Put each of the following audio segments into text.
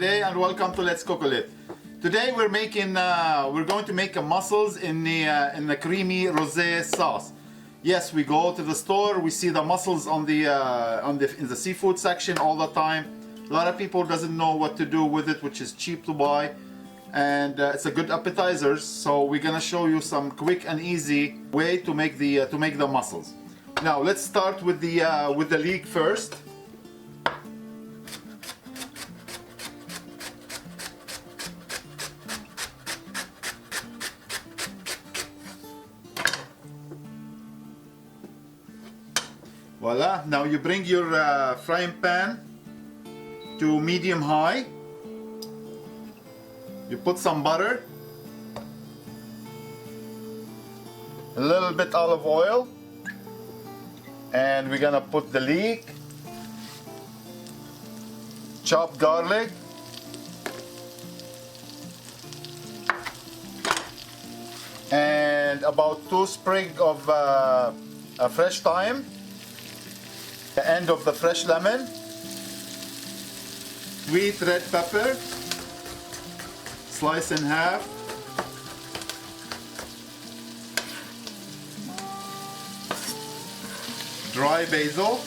today, and welcome to Letscookolet. Today we're going to make a mussels in the creamy rosé sauce. Yes, we go to the store, we see the mussels in the seafood section all the time. A lot of people doesn't know what to do with it, which is cheap to buy, and it's a good appetizer. So we're gonna show you some quick and easy way to make the mussels. Now let's start with the leek first. Voila, now you bring your frying pan to medium high. You put some butter, a little bit olive oil, and we're gonna put the leek, chopped garlic, and about 2 sprigs of fresh thyme, the end of the fresh lemon, sweet red pepper, slice in half, dry basil,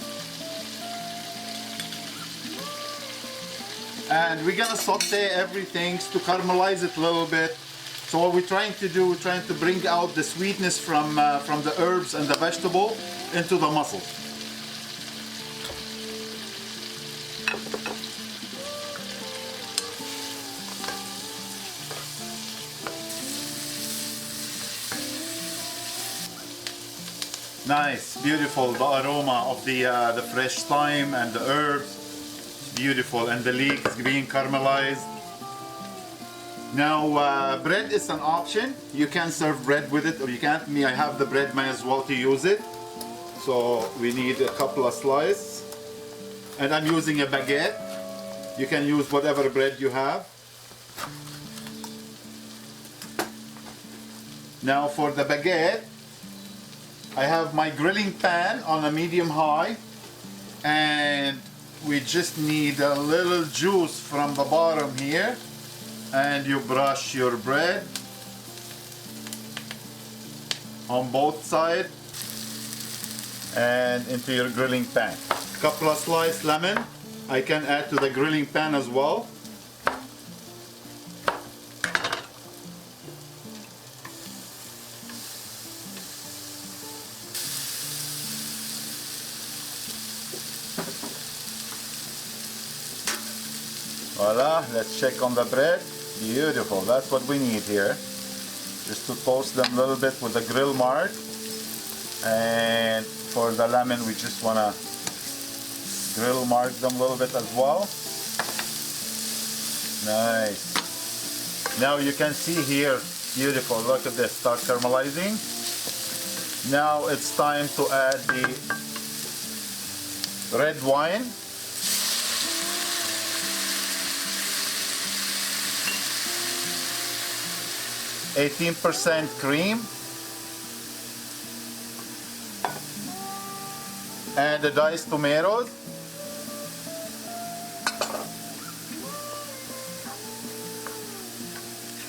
and we're gonna saute everything to caramelize it a little bit. So what we're trying to do, we're trying to bring out the sweetness from the herbs and the vegetable into the mussels. Nice, beautiful, the aroma of the fresh thyme and the herbs, beautiful, and the leek is being caramelized. Now bread is an option. You can serve bread with it or you can't. Me, I have the bread, might as well to use it. So we need a couple of slices, and I'm using a baguette. You can use whatever bread you have. Now for the baguette, I have my grilling pan on a medium high, and we just need a little juice from the bottom here, and you brush your bread on both sides and into your grilling pan. A couple of sliced lemon I can add to the grilling pan as well. Voila, let's check on the bread. Beautiful, that's what we need here. Just to toast them a little bit with the grill mark. And for the lemon, we just want to grill mark them a little bit as well. Nice. Now you can see here, beautiful, look at this, start caramelizing. Now it's time to add the red wine. %, cream, and the diced tomatoes.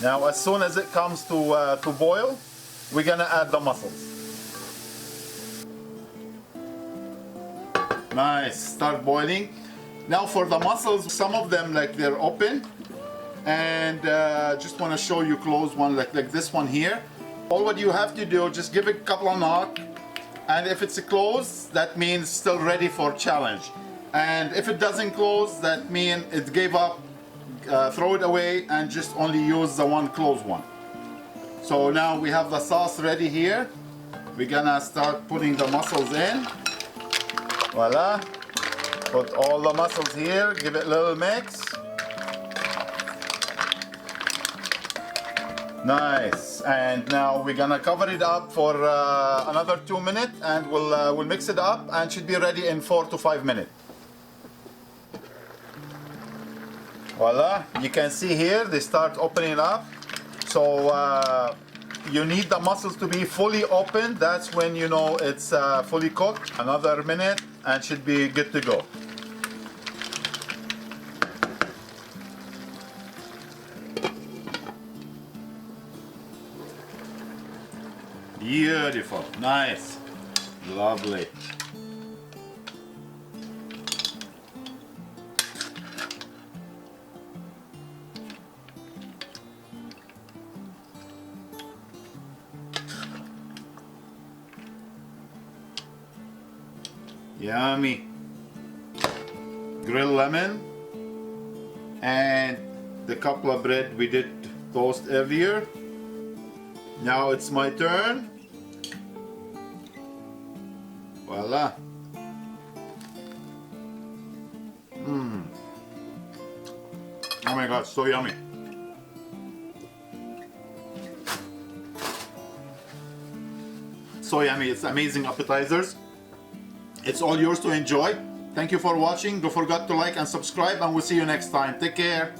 Now as soon as it comes to boil, we're gonna add the mussels. Nice, start boiling. Now for the mussels, some of them like they're open, and just want to show you close one like this one here. All what you have to do, just give it a couple of knocks, and if it's closed, that means still ready for challenge, and if it doesn't close, that means it gave up. Throw it away and just only use the one closed one. So now we have the sauce ready here. We're gonna start putting the mussels in. Voila, put all the mussels here, give it a little mix. Nice, and now we're gonna cover it up for another 2 minutes, and we'll mix it up, and should be ready in 4 to 5 minutes. Voila, you can see here they start opening up. So you need the mussels to be fully open. That's when you know it's fully cooked. Another minute and should be good to go. Beautiful, nice, lovely. Yummy. Grilled lemon and the couple of bread we did toast earlier. Now it's my turn. Voila. Oh my god, so yummy. So yummy, it's amazing appetizers. It's all yours to enjoy. Thank you for watching. Don't forget to like and subscribe, and we'll see you next time. Take care.